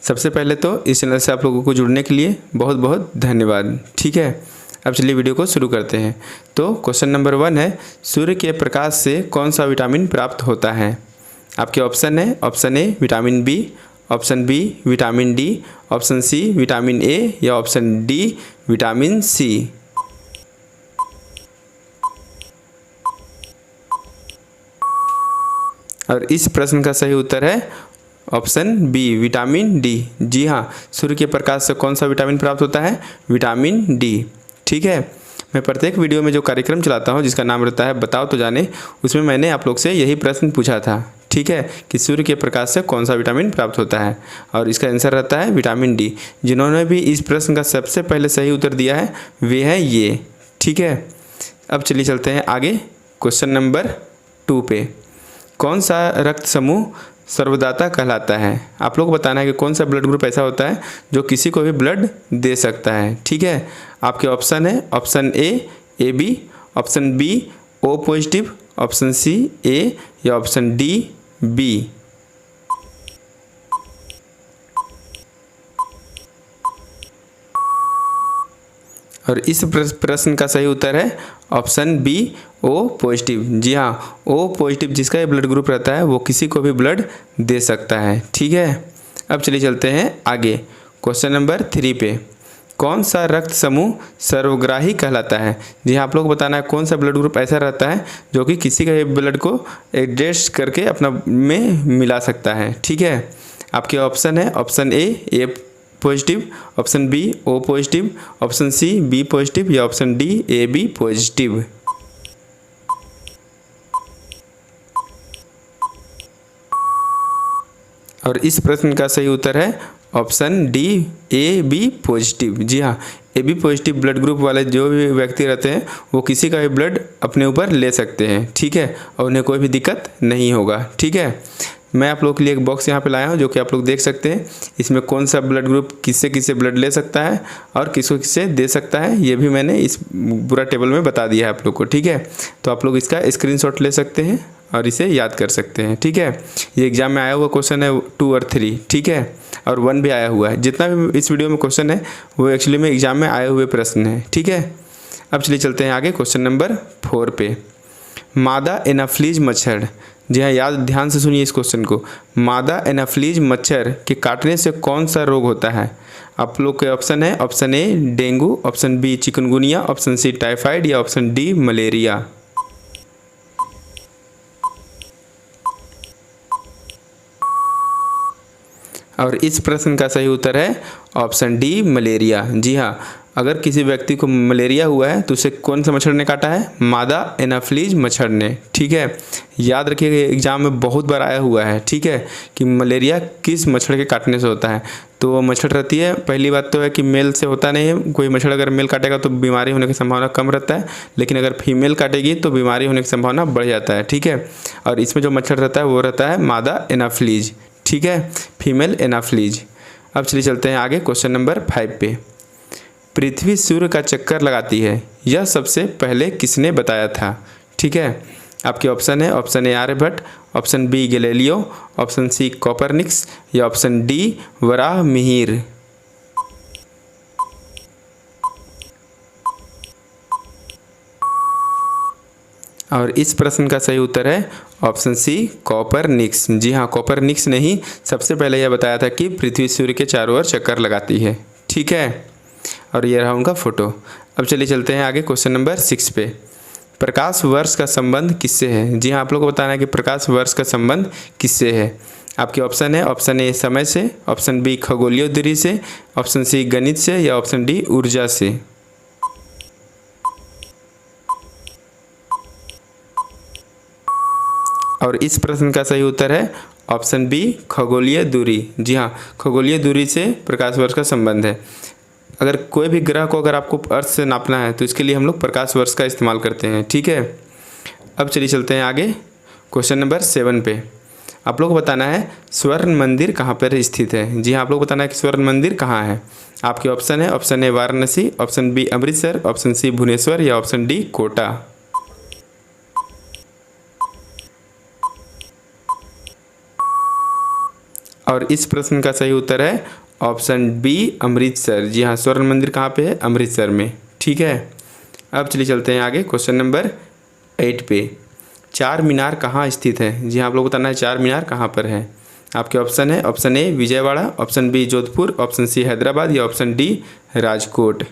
सबसे पहले तो इस चैनल से आप लोगों को जुड़ने के लिए बहुत बहुत धन्यवाद। ठीक है, अब चलिए वीडियो को शुरू करते हैं। तो क्वेश्चन नंबर 1 है, सूर्य के प्रकाश से कौन सा विटामिन प्राप्त होता है? आपके ऑप्शन है, option A vitamin B, option B vitamin D, option C vitamin A या ऑप्शन डी विटामिन सी। और इस प्रश्न का सही उत्तर है ऑप्शन बी विटामिन डी। जी हाँ, सूर्य के प्रकाश से कौन सा विटामिन प्राप्त होता है? Vitamin D. ठीक है, मैं प्रत्येक वीडियो में जो कार्यक्रम चलाता हूँ जिसका नाम रहता है बताओ तो जाने, उसमें मैंने आप लोग से यही प्रश्न पूछा था। ठीक है, कि सूर्य के प्रकाश से कौन सा विटामिन प्राप्त होता है, और इसका आंसर रहता है विटामिन डी। जिन्होंने भी इस प्रश्न का सबसे पहले सही उत्तर दिया है वे है ये। ठीक है, अब चलिए चलते हैं आगे क्वेश्चन नंबर 2 पे। कौन सा रक्त समूह सर्वदाता कहलाता है? आप लोग को बताना है कि कौन सा ब्लड ग्रुप ऐसा होता है जो किसी को भी ब्लड दे सकता है। ठीक है, आपके ऑप्शन है, option A B, option B O positive, option C A या ऑप्शन डी बी। और इस प्रश्न का सही उत्तर है ऑप्शन बी ओ पॉजिटिव। जी हाँ, ओ पॉजिटिव जिसका ये ब्लड ग्रुप रहता है वो किसी को भी ब्लड दे सकता है। ठीक है, अब चलिए चलते हैं आगे क्वेश्चन नंबर 3 पे। कौन सा रक्त समूह सर्वग्राही कहलाता है? जी हाँ, आप लोग को बताना है कौन सा ब्लड ग्रुप ऐसा रहता है जो कि किसी का ब्लड को एडजस्ट करके अपना में मिला सकता है। ठीक है, आपके ऑप्शन है, option A positive, option B O positive, option C B positive या option D A B positive. और इस प्रश्न का सही उत्तर है option D A B positive. जी हाँ, A B positive blood group वाले जो भी व्यक्ति रहते हैं वो किसी का भी ब्लड अपने ऊपर ले सकते हैं। ठीक है, और उन्हें कोई भी दिक्कत नहीं होगा। ठीक है, मैं आप लोगों के लिए एक बॉक्स यहाँ पे लाया हूँ जो कि आप लोग देख सकते हैं। इसमें कौन सा ब्लड ग्रुप किससे किससे ब्लड ले सकता है और किसको किससे दे सकता है ये भी मैंने इस पूरा टेबल में बता दिया है आप लोग को। ठीक है, तो आप लोग इसका स्क्रीनशॉट ले सकते हैं और इसे याद कर सकते हैं। ठीक है, ये एग्जाम में आया हुआ क्वेश्चन है 2 और 3। ठीक है, और 1 भी आया हुआ है। जितना भी इस वीडियो में क्वेश्चन है वो एक्चुअली में एग्जाम में आए हुए प्रश्न है। ठीक है, अब चलिए चलते हैं आगे क्वेश्चन नंबर 4 पे। मादा एनाफ्लीज मच्छर, जी हाँ, याद ध्यान से सुनिए इस क्वेश्चन को। मादा एनाफ्लीज मच्छर के काटने से कौन सा रोग होता है? आप लोग के ऑप्शन है, option A dengue, option B chikungunya, option C typhoid या ऑप्शन डी मलेरिया। और इस प्रश्न का सही उत्तर है ऑप्शन डी मलेरिया। जी हाँ, अगर किसी व्यक्ति को मलेरिया हुआ है तो उसे कौन सा मच्छर ने काटा है? मादा एनाफ्लीज मच्छर ने। ठीक है, याद रखिएगा एग्जाम में बहुत बार आया हुआ है। ठीक है, कि मलेरिया किस मच्छर के काटने से होता है। तो वो मच्छर रहती है, पहली बात तो है कि मेल से होता नहीं है। कोई मच्छर अगर मेल काटेगा तो बीमारी होने की संभावना कम रहता है, लेकिन अगर फीमेल काटेगी तो बीमारी होने की संभावना बढ़ जाता है। ठीक है, और इसमें जो मच्छर रहता है वो रहता है मादा एनाफ्लीज। ठीक है, फीमेल एनाफ्लीज। अब चलिए चलते हैं आगे क्वेश्चन नंबर 5 पे। पृथ्वी सूर्य का चक्कर लगाती है, यह सबसे पहले किसने बताया था? ठीक है, आपके ऑप्शन है, option A Aryabhata, option B Galileo, option C Copernicus या ऑप्शन डी वराहमिहिर। और इस प्रश्न का सही उत्तर है ऑप्शन सी कोपरनिकस। जी हाँ, कोपरनिकस ने ही सबसे पहले यह बताया था कि पृथ्वी सूर्य के चारों ओर चक्कर लगाती है। ठीक है, और ये रहा उनका फोटो। अब चलिए चलते हैं आगे क्वेश्चन नंबर 6 पे। प्रकाश वर्ष का संबंध किससे है? जी हाँ, आप लोग को बताना है कि प्रकाश वर्ष का संबंध किससे है। आपके ऑप्शन है, ऑप्शन ए समय से, ऑप्शन बी खगोलीय दूरी से, ऑप्शन सी गणित से या ऑप्शन डी ऊर्जा से। और इस प्रश्न का सही उत्तर है ऑप्शन बी खगोलीय दूरी। जी हाँ, खगोलीय दूरी से प्रकाश वर्ष का संबंध है। अगर कोई भी ग्रह को अगर आपको अर्थ से नापना है तो इसके लिए हम लोग प्रकाश वर्ष का इस्तेमाल करते हैं। ठीक है, अब चलिए चलते हैं आगे क्वेश्चन नंबर 7 पे। आप लोग को बताना है स्वर्ण मंदिर कहाँ पर स्थित है। जी हाँ, आप लोग को बताना है कि स्वर्ण मंदिर कहाँ है। आपके ऑप्शन है, option A Varanasi, option B Amritsar, option C Bhubaneswar या ऑप्शन डी कोटा। और इस प्रश्न का सही उत्तर है ऑप्शन बी अमृतसर। जी हाँ, स्वर्ण मंदिर कहाँ पे है? अमृतसर में। ठीक है, अब चलिए चलते हैं आगे क्वेश्चन नंबर 8 पे। चार मीनार कहाँ स्थित है? जी हाँ, आप लोग बताना है चार मीनार कहाँ पर है। आपके ऑप्शन है option A Vijayawada, option B Jodhpur, option C Hyderabad या ऑप्शन डी राजकोट।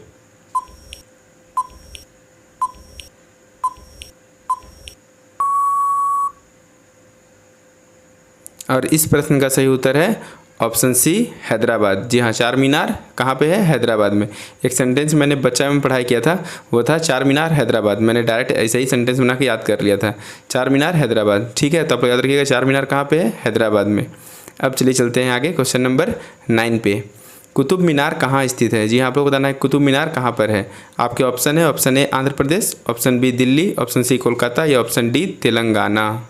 और इस प्रश्न का सही उत्तर है ऑप्शन सी हैदराबाद। जी हाँ, चार मीनार कहाँ पे है? हैदराबाद में। एक सेंटेंस मैंने बच्चा में पढ़ाई किया था, वो था चार मीनार हैदराबाद। मैंने डायरेक्ट ऐसे ही सेंटेंस बना के याद कर लिया था, चार मीनार हैदराबाद। ठीक है, तो आप याद रखिएगा चार मीनार कहाँ पे है? हैदराबाद में। अब चलिए चलते हैं आगे क्वेश्चन नंबर 9 पे। कुतुब मीनार कहाँ स्थित है? जी हाँ, आप लोग बताना है कुतुब मीनार कहाँ पर है। आपके ऑप्शन है option A Andhra Pradesh, option B Delhi, option C Kolkata या ऑप्शन डी तेलंगाना।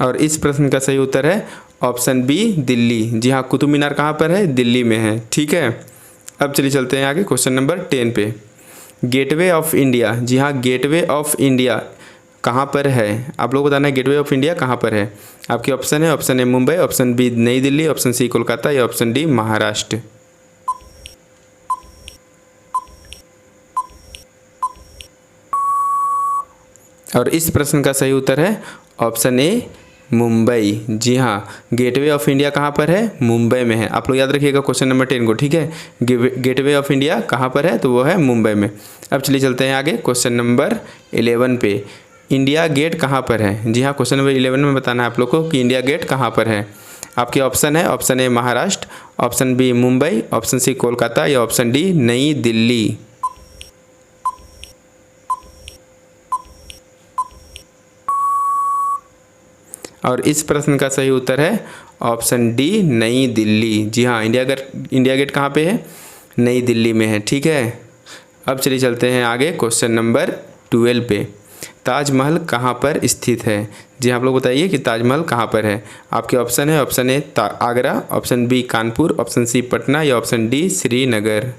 और इस प्रश्न का सही उत्तर है ऑप्शन बी दिल्ली। जी हाँ, कुतुब मीनार कहाँ पर है? दिल्ली में है। ठीक है, अब चलिए चलते हैं आगे क्वेश्चन नंबर 10 पे। Gateway of India. जी हाँ, गेटवे ऑफ इंडिया कहाँ पर है? आप लोग बताना है गेटवे ऑफ इंडिया कहाँ पर है। आपके ऑप्शन है option A Mumbai, option B New Delhi, option C Kolkata या ऑप्शन डी महाराष्ट्र। और इस प्रश्न का सही उत्तर है ऑप्शन ए मुंबई। जी हाँ, गेटवे ऑफ इंडिया कहाँ पर है? मुंबई में है। आप लोग याद रखिएगा क्वेश्चन नंबर 10 को। ठीक है, गेटवे ऑफ इंडिया कहाँ पर है? तो वो है मुंबई में। अब चलिए चलते हैं आगे क्वेश्चन नंबर 11 पे। इंडिया गेट कहाँ पर है? जी हाँ, क्वेश्चन नंबर 11 में बताना है आप लोग को कि इंडिया गेट कहाँ पर है। आपके ऑप्शन है option A Maharashtra, option B Mumbai, option C Kolkata या ऑप्शन डी नई दिल्ली। और इस प्रश्न का सही उत्तर है ऑप्शन डी नई दिल्ली। जी हाँ, इंडिया गेट कहाँ पे है? नई दिल्ली में है। ठीक है, अब चलिए चलते हैं आगे क्वेश्चन नंबर 12 पे। ताजमहल कहाँ पर स्थित है? जी आप लोग बताइए कि ताजमहल कहाँ पर है। आपके ऑप्शन है option A Agra, option B Kanpur, option C Patna या ऑप्शन डी श्रीनगर।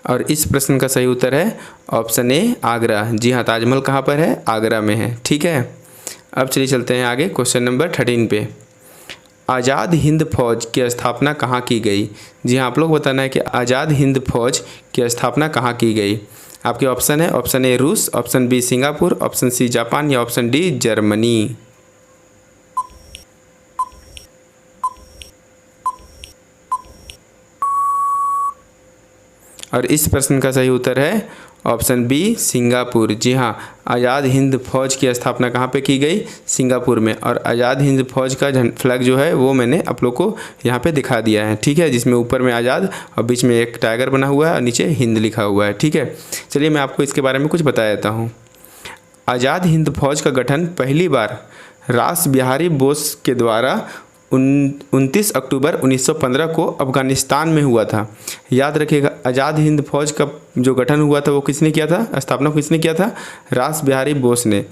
और इस प्रश्न का सही उत्तर है ऑप्शन ए आगरा। जी हाँ, ताजमहल कहाँ पर है? आगरा में है। ठीक है, अब चलिए चलते हैं आगे क्वेश्चन नंबर 13 पे। आज़ाद हिंद फौज की स्थापना कहाँ की गई? जी हाँ, आप लोग बताना है कि आज़ाद हिंद फौज की स्थापना कहाँ की गई। आपके ऑप्शन है ऑप्शन ए रूस, option B Singapore, option C Japan या ऑप्शन डी जर्मनी। और इस प्रश्न का सही उत्तर है ऑप्शन बी सिंगापुर। जी हाँ, आज़ाद हिंद फौज की स्थापना कहाँ पे की गई? सिंगापुर में। और आज़ाद हिंद फौज का फ्लैग जो है वो मैंने आप लोग को यहाँ पे दिखा दिया है। ठीक है, जिसमें ऊपर में आज़ाद और बीच में एक टाइगर बना हुआ है और नीचे हिंद लिखा हुआ है। ठीक है, चलिए मैं आपको इसके बारे में कुछ बता देता हूँ। आज़ाद हिंद फौज का गठन पहली बार रास बिहारी बोस के द्वारा 29 अक्टूबर 1915 को अफ़गानिस्तान में हुआ था। याद रखिएगा, आज़ाद हिंद फौज का जो गठन हुआ था वो किसने किया था? स्थापना किसने किया था? रास बिहारी बोस ने।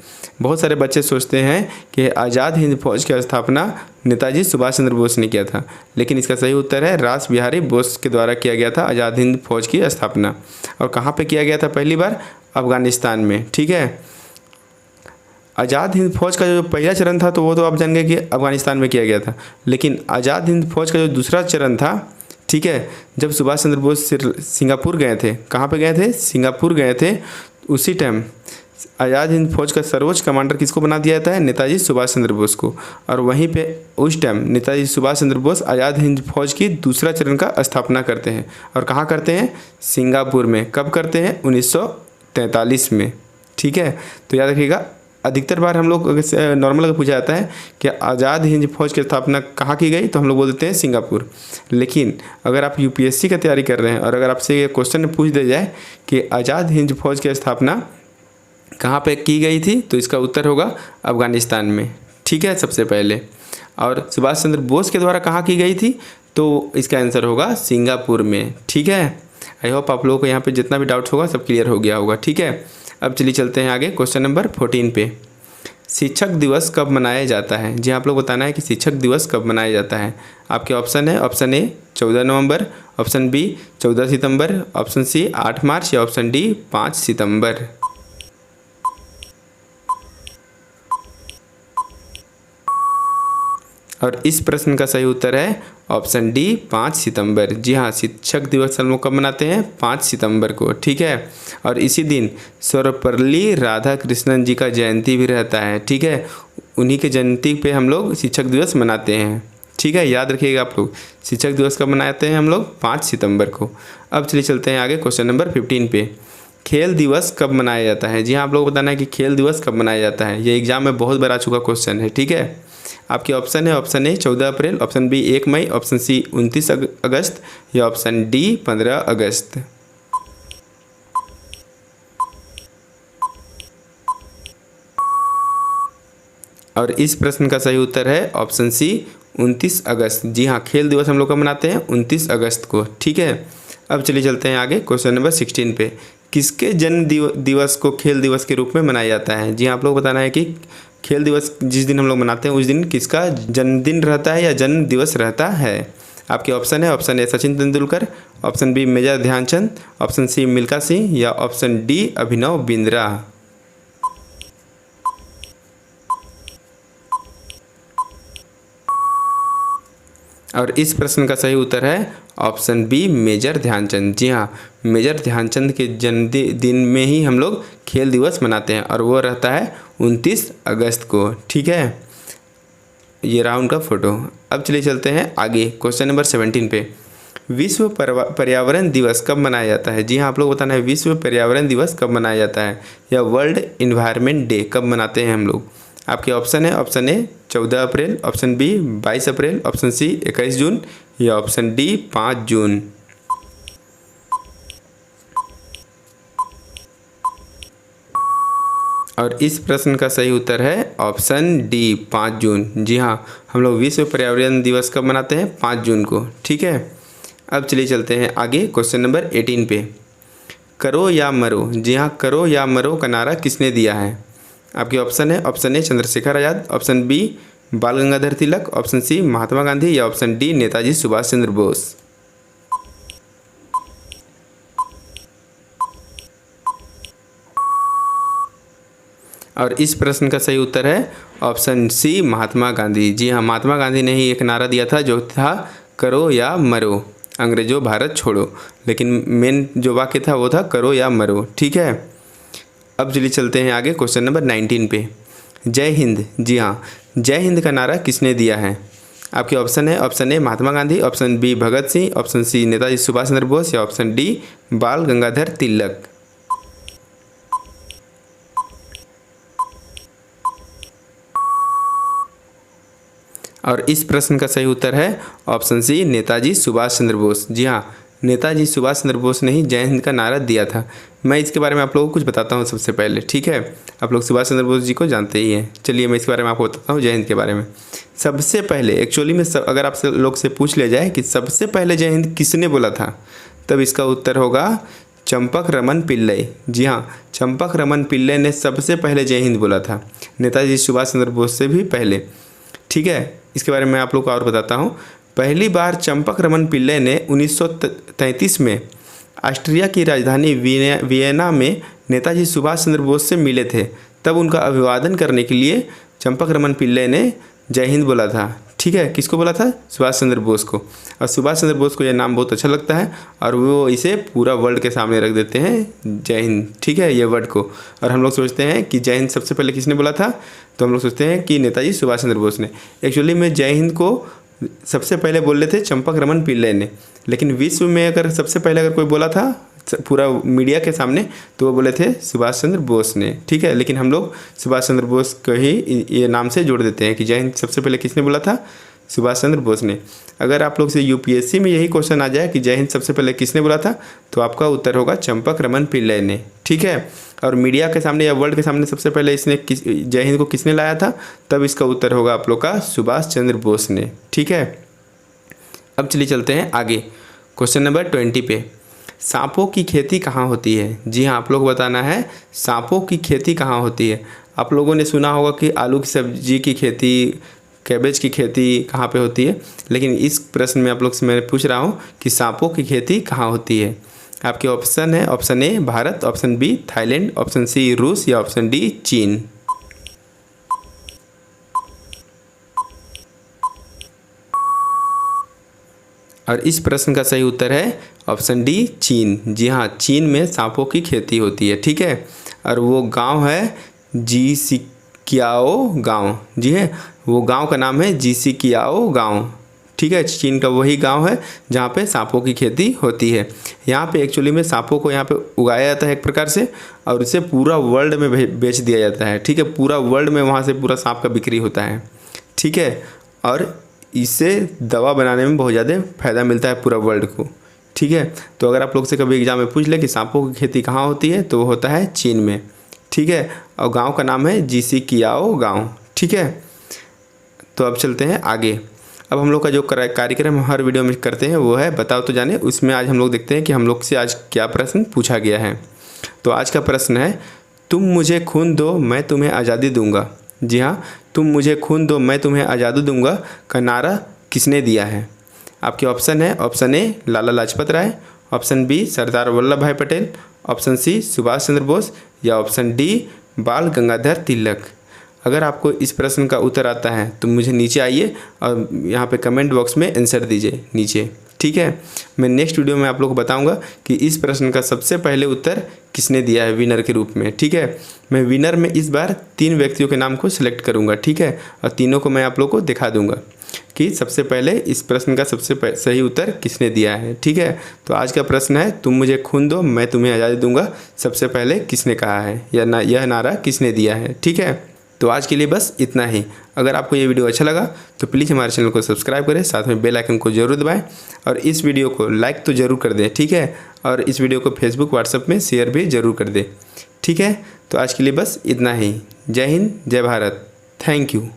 बहुत सारे बच्चे सोचते हैं कि आज़ाद हिंद फौज की स्थापना नेताजी सुभाष चंद्र बोस ने किया था, लेकिन इसका सही उत्तर है रास बिहारी बोस के द्वारा किया गया था आज़ाद हिंद फौज की स्थापना। और कहाँ पर किया गया था पहली बार? अफ़गानिस्तान में। ठीक है, आज़ाद हिंद फौज का जो पहला चरण था तो वो तो आप जान गए कि अफ़गानिस्तान में किया गया था, लेकिन आज़ाद हिंद फौज का जो दूसरा चरण था, ठीक है, जब सुभाष चंद्र बोस सिंगापुर गए थे। कहाँ पे गए थे? सिंगापुर गए थे। उसी टाइम आज़ाद हिंद फौज का सर्वोच्च कमांडर किसको बना दिया जाता है? नेताजी सुभाष चंद्र बोस को। और वहीं पे उस टाइम नेताजी सुभाष चंद्र बोस आज़ाद हिंद फौज की दूसरा चरण का स्थापना करते हैं। और कहाँ करते हैं? सिंगापुर में। कब करते हैं? 1943 में। ठीक है, तो याद रखिएगा, अधिकतर बार हम लोग नॉर्मल अगर पूछा जाता है कि आज़ाद हिंद फौज की स्थापना कहाँ की गई, तो हम लोग बोल देते हैं सिंगापुर। लेकिन अगर आप यूपीएससी का तैयारी कर रहे हैं और अगर आपसे ये क्वेश्चन पूछ दिया जाए कि आज़ाद हिंद फौज की स्थापना कहाँ पे की गई थी, तो इसका उत्तर होगा अफ़गानिस्तान में। ठीक है, सबसे पहले। और सुभाष चंद्र बोस के द्वारा कहाँ की गई थी, तो इसका आंसर होगा सिंगापुर में। ठीक है, आई होप आप लोगों को यहाँ पे जितना भी डाउट्स होगा सब क्लियर हो गया होगा। ठीक है, अब चलिए चलते हैं आगे क्वेश्चन नंबर 14 पे। शिक्षक दिवस कब मनाया जाता है? जी आप लोग बताना है कि शिक्षक दिवस कब मनाया जाता है। आपके ऑप्शन है, ऑप्शन ए 14 नवंबर, ऑप्शन बी 14 सितंबर, ऑप्शन सी 8 मार्च या ऑप्शन डी 5 सितंबर। और इस प्रश्न का सही उत्तर है ऑप्शन डी 5 सितंबर। जी हाँ, शिक्षक दिवस हम लोग कब मनाते हैं? 5 सितंबर को, ठीक है। और इसी दिन सर्वपल्ली राधाकृष्णन जी का जयंती भी रहता है, ठीक है। उन्हीं के जयंती पे हम लोग शिक्षक दिवस मनाते हैं, ठीक है। याद रखिएगा आप लोग, शिक्षक दिवस कब मनाते हैं हम लोग? 5 सितंबर को। अब चलिए चलते हैं आगे क्वेश्चन नंबर 15 पे। खेल दिवस कब मनाया जाता है? जी हाँ, आप लोग बताना है कि खेल दिवस कब मनाया जाता है। ये एग्जाम में बहुत बार आ चुका क्वेश्चन है, ठीक है। आपके ऑप्शन है, ऑप्शन ए 14 अप्रैल, ऑप्शन बी 1 मई, ऑप्शन सी 29 अगस्त या ऑप्शन डी 15 अगस्त। और इस प्रश्न का सही उत्तर है ऑप्शन सी 29 अगस्त। जी हाँ, खेल दिवस हम लोग कब मनाते हैं? 29 अगस्त को, ठीक है। अब चलिए चलते हैं आगे क्वेश्चन नंबर 16 पे। किसके जन्म दिवस को खेल दिवस के रूप में मनाया जाता है? जी हाँ, आप लोग बताना है कि खेल दिवस जिस दिन हम लोग मनाते हैं उस दिन किसका जन्मदिन रहता है या जन्म दिवस रहता है। आपके ऑप्शन है, option A Sachin Tendulkar, option B major Dhyanchand, option C Milkha Singh या ऑप्शन डी अभिनव बिंद्रा। और इस प्रश्न का सही उत्तर है ऑप्शन बी मेजर ध्यानचंद। जी हाँ, मेजर ध्यानचंद के जन्मदिन में ही हम लोग खेल दिवस मनाते हैं और वो रहता है 29 अगस्त को, ठीक है। ये रहा उनका फोटो। अब चलिए चलते हैं आगे क्वेश्चन नंबर 17 पे। विश्व पर्यावरण दिवस कब मनाया जाता है? जी हाँ, आप लोग बताना है विश्व पर्यावरण दिवस कब मनाया जाता है या वर्ल्ड इन्वायरमेंट डे कब मनाते हैं हम लोग। आपके ऑप्शन है, ऑप्शन ए 14 अप्रैल, ऑप्शन बी 22 अप्रैल, ऑप्शन सी 21 जून या ऑप्शन डी 5 जून। और इस प्रश्न का सही उत्तर है ऑप्शन डी 5 जून। जी हाँ, हम लोग विश्व पर्यावरण दिवस कब मनाते हैं? 5 जून को, ठीक है। अब चलिए चलते हैं आगे क्वेश्चन नंबर 18 पे। करो या मरो। जी हाँ, करो या मरो का नारा किसने दिया है? आपके ऑप्शन है, option A Chandrashekhar Azad, option B Bal Gangadhar Tilak, option C Mahatma Gandhi या ऑप्शन डी नेताजी सुभाष चंद्र बोस। और इस प्रश्न का सही उत्तर है ऑप्शन सी महात्मा गांधी। जी हाँ, महात्मा गांधी ने ही एक नारा दिया था जो था करो या मरो, अंग्रेजों भारत छोड़ो, लेकिन मेन जो वाक्य था वो था करो या मरो, ठीक है। अब चलिए चलते हैं आगे क्वेश्चन नंबर 19 पे। जय हिंद। जी हाँ, जय हिंद का नारा किसने दिया है? आपके ऑप्शन है, option A Mahatma Gandhi, option B Bhagat Singh, option C Netaji Subhash Chandra Bose या ऑप्शन डी बाल गंगाधर तिलक। और इस प्रश्न का सही उत्तर है ऑप्शन सी नेताजी सुभाष चंद्र बोस। जी हाँ, नेताजी सुभाष चंद्र बोस ने ही जय हिंद का नारा दिया था। मैं इसके बारे में आप लोगों को कुछ बताता हूँ सबसे पहले, ठीक है। आप लोग सुभाष चंद्र बोस जी को जानते ही हैं। चलिए मैं इसके बारे में आपको बताता हूँ जय हिंद के बारे में। सबसे पहले एक्चुअली में अगर आपसे लोग से पूछ लिया जाए कि सबसे पहले जय हिंद किसने बोला था, तब इसका उत्तर होगा चंपक रमन पिल्लई। जी हाँ, चंपक रमन पिल्लई ने सबसे पहले जय हिंद बोला था, नेताजी सुभाष चंद्र बोस से भी पहले, ठीक है। इसके बारे में आप लोग को और बताता हूँ। पहली बार चंपक रमन पिल्लई ने 1933 में ऑस्ट्रिया की राजधानी वियना में नेताजी सुभाष चंद्र बोस से मिले थे। तब उनका अभिवादन करने के लिए चंपक रमन पिल्लई ने जय हिंद बोला था, ठीक है। किसको बोला था? सुभाष चंद्र बोस को। और सुभाष चंद्र बोस को यह नाम बहुत अच्छा लगता है और वो इसे पूरा वर्ल्ड के सामने रख देते हैं जय हिंद, ठीक है, ये वर्ड को। और हम लोग सोचते हैं कि जय हिंद सबसे पहले किसने बोला था, तो हम लोग सोचते हैं कि नेताजी सुभाष चंद्र बोस ने। एक्चुअली में जय हिंद को सबसे पहले बोले थे चंपक रमन पिल्लई ने, लेकिन विश्व में अगर सबसे पहले अगर कोई बोला था पूरा मीडिया के सामने तो वो बोले थे सुभाष चंद्र बोस ने, ठीक है। लेकिन हम लोग सुभाष चंद्र बोस को ही ये नाम से जोड़ देते हैं कि जय हिंद सबसे पहले किसने बोला था? सुभाष चंद्र बोस ने। अगर आप लोग से यूपीएससी में यही क्वेश्चन आ जाए कि जय हिंद सबसे पहले किसने बोला था, तो आपका उत्तर होगा चंपक रमन पिल्लई ने, ठीक है। और मीडिया के सामने या वर्ल्ड के सामने सबसे पहले इसने जय हिंद को किसने लाया था, तब इसका उत्तर होगा आप लोग का सुभाष चंद्र बोस ने, ठीक है। अब चलिए चलते हैं आगे क्वेश्चन नंबर 20 पे। सांपों की खेती कहाँ होती है? जी हाँ, आप लोग बताना है सांपों की खेती कहाँ होती है। आप लोगों ने सुना होगा कि आलू की सब्जी की खेती, कैबेज की खेती कहाँ पे होती है, लेकिन इस प्रश्न में आप लोग से मैं पूछ रहा हूँ कि सांपों की खेती कहाँ होती है। आपके ऑप्शन है, option A Bharat, option B Thailand, option C रूस या ऑप्शन डी चीन। और इस प्रश्न का सही उत्तर है ऑप्शन डी चीन। जी हाँ, चीन में सांपों की खेती होती है। ठीक है, और वो गांव है जीसिकियाओ गांव। जी है, वो गांव का नाम है जीसिकियाओ गांव। ठीक है, चीन का वही गांव है जहाँ पे सांपों की खेती होती है। यहाँ पे एक्चुअली में सांपों को यहाँ पे उगाया जाता है एक प्रकार से, और उसे पूरा वर्ल्ड में बेच दिया जाता है। ठीक है, पूरा वर्ल्ड में वहाँ से पूरा सांप का बिक्री होता है। ठीक है, और इससे दवा बनाने में बहुत ज़्यादा फ़ायदा मिलता है पूरा वर्ल्ड को। ठीक है, तो अगर आप लोग से कभी एग्जाम में पूछ ले कि सांपों की खेती कहाँ होती है, तो वो होता है चीन में। ठीक है, और गांव का नाम है जीसिकियाओ गांव। ठीक है, तो अब चलते हैं आगे। अब हम लोग का जो कार्यक्रम हर वीडियो में करते हैं वो है बताओ तो जाने। उसमें आज हम लोग देखते हैं कि हम लोग से आज क्या प्रश्न पूछा गया है। तो आज का प्रश्न है, तुम मुझे खून दो मैं तुम्हें आज़ादी दूंगा। जी हाँ, तुम मुझे खून दो मैं तुम्हें आज़ादी दूंगा का नारा किसने दिया है। आपके ऑप्शन है, option A Lala Lajpat Rai, option B Sardar Vallabh Bhai Patel, option C Subhash Chandra Bose या ऑप्शन डी बाल गंगाधर तिलक। अगर आपको इस प्रश्न का उत्तर आता है तो मुझे नीचे आइए और यहाँ पे कमेंट बॉक्स में आंसर दीजिए नीचे। ठीक है, मैं नेक्स्ट वीडियो में आप लोग को बताऊंगा कि इस प्रश्न का सबसे पहले उत्तर किसने दिया है विनर के रूप में। ठीक है, मैं विनर में इस बार 3 व्यक्तियों के नाम को सिलेक्ट करूंगा। ठीक है, और तीनों को मैं आप लोग को दिखा दूंगा कि सबसे पहले इस प्रश्न का सबसे सही उत्तर किसने दिया है। ठीक है, तो आज का प्रश्न है, तुम मुझे खून दो मैं तुम्हें आज़ादी दूंगा सबसे पहले किसने कहा है, या यह नारा किसने दिया है। ठीक है, तो आज के लिए बस इतना ही। अगर आपको ये वीडियो अच्छा लगा तो प्लीज़ हमारे चैनल को सब्सक्राइब करें, साथ में बेल आइकन को जरूर दबाएं और इस वीडियो को लाइक तो ज़रूर कर दें। ठीक है, और इस वीडियो को फेसबुक व्हाट्सएप में शेयर भी ज़रूर कर दें। ठीक है, तो आज के लिए बस इतना ही। जय हिंद, जय भारत, थैंक यू।